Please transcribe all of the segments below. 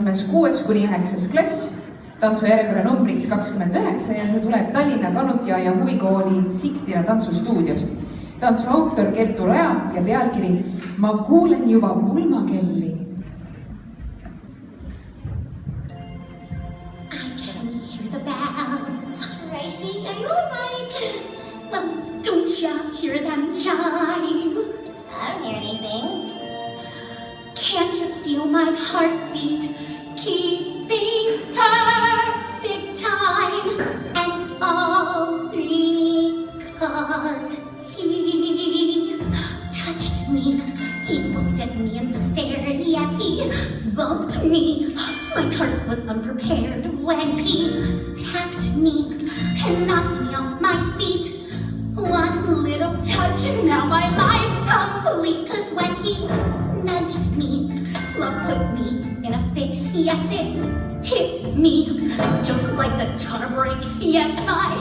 astmes 6. kuni 9. klass, tantsujärjekorra numbriks 29 ja see tuleb Tallinna Kanutiaia huvikooli Sixtina tantsustuudiost. Tantsu autor Kertu Raja ja pealkiri Ma kuulen juba pulmakelli. I can hear the bells. Gracie, are you alright? Well, don't you hear them chime? I don't hear anything. Can't you feel my heartbeat keeping perfect time? And all because he touched me. He looked at me and stared. Yes, he bumped me. My heart was unprepared when he tapped me and knocked me off my feet. One little touch and now my life's complete. 'Cause when he nudged me, love put me in a fix. Yes, it hit me just like the tar breaks. Yes, my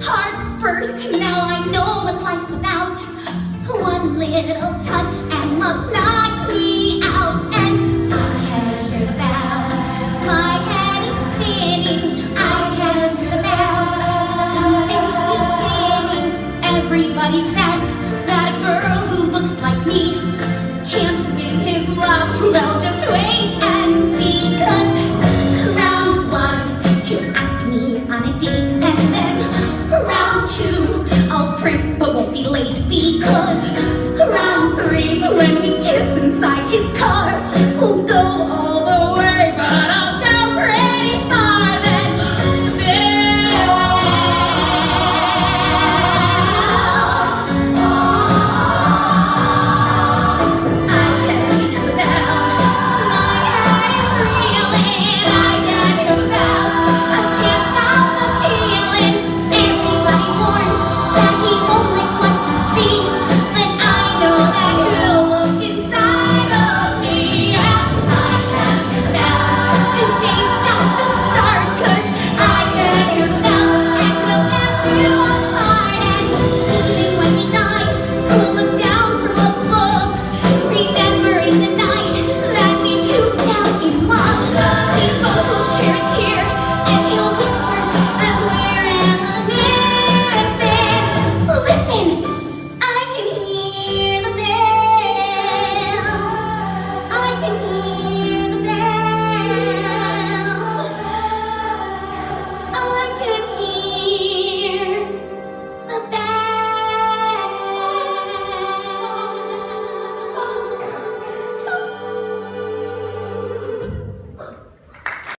heart burst. Now I know what life's about. One little touch and love's not